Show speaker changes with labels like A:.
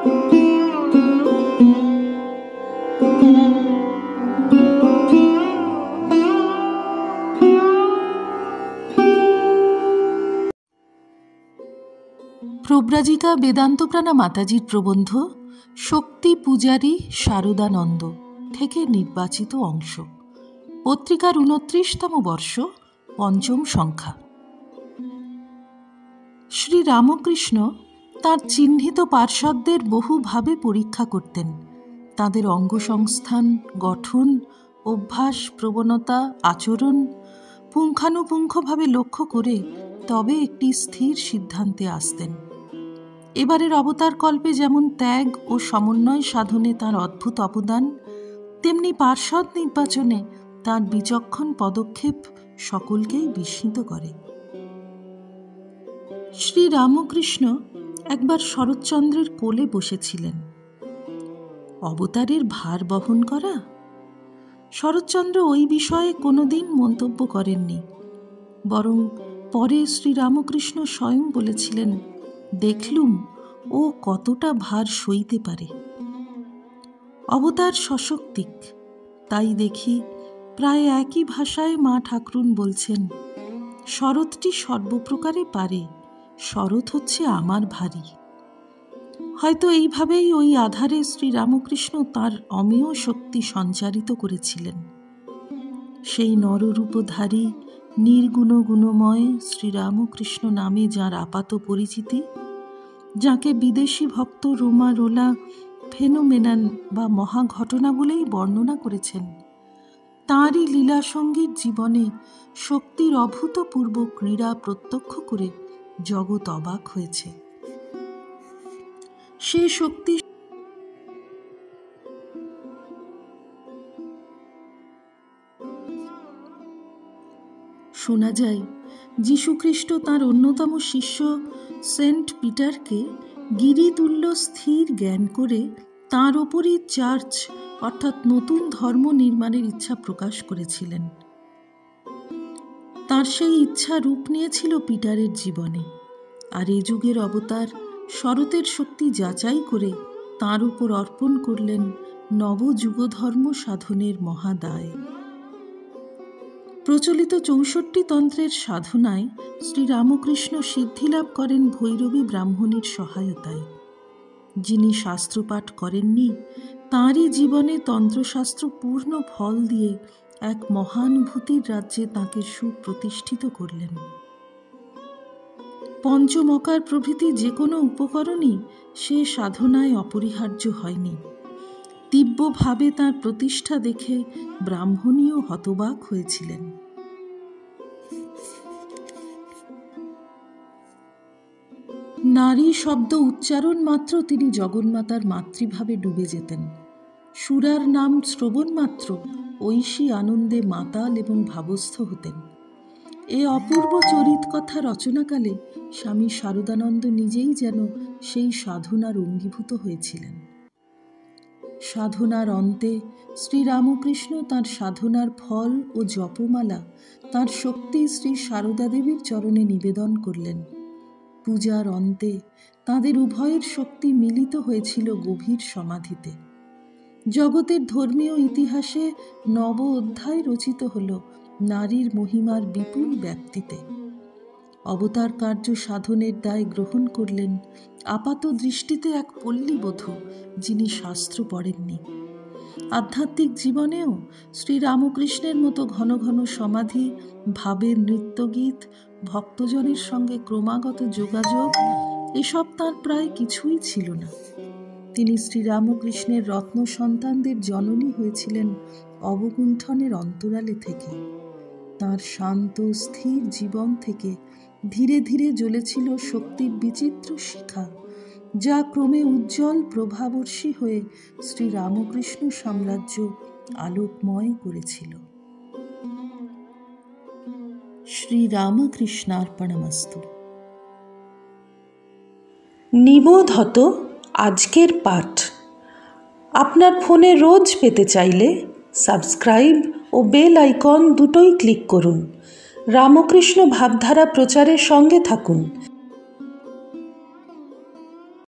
A: প্রব্রাজিকা বেদান্তপ্রাণা মাতাজির প্রবন্ধ শক্তি পূজারী শারদানন্দ থেকে নির্বাচিত অংশ, পত্রিকার 29তম বর্ষ, পঞ্চম সংখ্যা। শ্রী রামকৃষ্ণ তাঁর চিহ্নিত পার্ষদদের বহুভাবে পরীক্ষা করতেন। তাদের অঙ্গসংস্থান, গঠন, অভ্যাস, প্রবণতা, আচরণ পুঙ্খানুপুঙ্খভাবে লক্ষ্য করে তবে একটি স্থির সিদ্ধান্তে আসতেন। এবারের অবতার কল্পে যেমন ত্যাগ ও সমন্বয় সাধনে তাঁর অদ্ভুত অবদান, তেমনি পার্ষদ নির্বাচনে তাঁর বিচক্ষণ পদক্ষেপ সকলকেই বিস্মিত করে। শ্রী রামকৃষ্ণ একবার শরৎচন্দ্রের কোলে বসেছিলেন। অবতারের ভার বহন করা? শরৎচন্দ্র ওই বিষয়ে কোনোদিন মন্তব্য করেননি, বরং পরে শ্রী রামকৃষ্ণ স্বয়ং বলেছিলেন, দেখলুম ও কতটা ভার সইতে পারে। অবতার সশক্তিক, তাই দেখি প্রায় একই ভাষায় মা ঠাকুরুন বলছেন, শরৎটি সর্বপ্রকারে পারে, শরৎ হচ্ছে আমার ভারী। হয়তো এইভাবেই ওই আধারে শ্রী রামকৃষ্ণ তাঁর অমেয় শক্তি সঞ্চারিত করেছিলেন। সেই নররূপধারী নির্গুণ গুণময় শ্রীরামকৃষ্ণ নামে যাঁর আপাত পরিচিতি, যাকে বিদেশি ভক্ত রোমা রোলা ফেনোমেনান বা মহাঘটনা বলেই বর্ণনা করেছেন, তাঁরই লীলাসঙ্গীর জীবনে শক্তির অভূতপূর্ব ক্রীড়া প্রত্যক্ষ করে জগৎ অবাক হয়েছে। সে শক্তি শোনা যায়, যীশুখ্রিস্ট তাঁর অন্যতম শিষ্য সেন্ট পিটারকে গিরিতুল্য স্থির জ্ঞান করে তাঁর ওপরই চার্চ অর্থাৎ নতুন ধর্ম নির্মাণের ইচ্ছা প্রকাশ করেছিলেন। তাঁর সেই ইচ্ছা রূপ নিয়েছিল পিটারের জীবনে, আর এ যুগের অবতার শরতের শক্তি যাচাই করে তাঁর উপর অর্পণ করলেন নবযুগধর্ম সাধনের মহাদায়। প্রচলিত 64 তন্ত্রের সাধনায় শ্রী রামকৃষ্ণ সিদ্ধিলাভ করেন ভৈরবী ব্রাহ্মণীর সহায়তায়। যিনি শাস্ত্রপাঠ করেননি, তাঁরই জীবনে তন্ত্রশাস্ত্র পূর্ণ ফল দিয়ে এক মহানুভূতির রাজ্যে তাঁকে সুপ্রতিষ্ঠিত করলেন। পঞ্চমকার প্রভৃতি যে কোনো উপকরণই সে সাধনায় অপরিহার্য হয়নি। দিব্যভাবে তাঁর প্রতিষ্ঠা দেখে ব্রাহ্মণীও হতবাক হয়েছিলেন। নারী শব্দ উচ্চারণ মাত্র তিনি জগন্মাতার মাতৃভাবে ডুবে যেতেন। সুরার নাম শ্রবণ মাত্র ঐশী আনন্দে মাতাল এবং ভাবস্থ হতেন। এ অপূর্ব চরিত কথা রচনাকালে স্বামী শারদানন্দ নিজেই যেন সেই সাধনার অঙ্গীভূত হয়েছিলেন। সাধনার অন্তে শ্রীরামকৃষ্ণ তাঁর সাধনার ফল ও জপমালা তাঁর শক্তি শ্রী সারদা দেবীর চরণে নিবেদন করলেন। পূজার অন্তে তাঁদের উভয়ের শক্তি মিলিত হয়েছিল গভীর সমাধিতে। জগতের ধর্মীয় ইতিহাসে নব অধ্যায় রচিত হল নারীর মহিমার বিপুল ব্যাপ্তিতে। অবতার কার্য সাধনের দায় গ্রহণ করলেন আপাত দৃষ্টিতে এক পল্লীবধূ, যিনি শাস্ত্র পড়েননি। আধ্যাত্মিক জীবনেও শ্রীরামকৃষ্ণের মতো ঘন ঘন সমাধি, ভাবের নৃত্যগীত, ভক্তজনের সঙ্গে ক্রমাগত যোগাযোগ, এসব তাঁর প্রায় কিছুই ছিল না। তিনি শ্রীরামকৃষ্ণের রত্ন সন্তানদের জননী হয়েছিলেন অবগুণ্ঠনের অন্তরালে থেকে। তাঁর শান্ত স্থির জীবন থেকে ধীরে ধীরে জ্বলেছিল শক্তির বিচিত্র শিখা, যা ক্রমে উজ্জ্বল প্রভাবর্ষী হয়ে শ্রীরামকৃষ্ণ সাম্রাজ্য আলোকময় করেছিল। শ্রীরামকৃষ্ণার্পণমস্তু। নিবোধত আজকের পাঠ আপনার ফোনে রোজ পেতে চাইলে সাবস্ক্রাইব ও বেল আইকন দুটোই ক্লিক করুন। রামকৃষ্ণ ভাবধারা প্রচারের সঙ্গে থাকুন।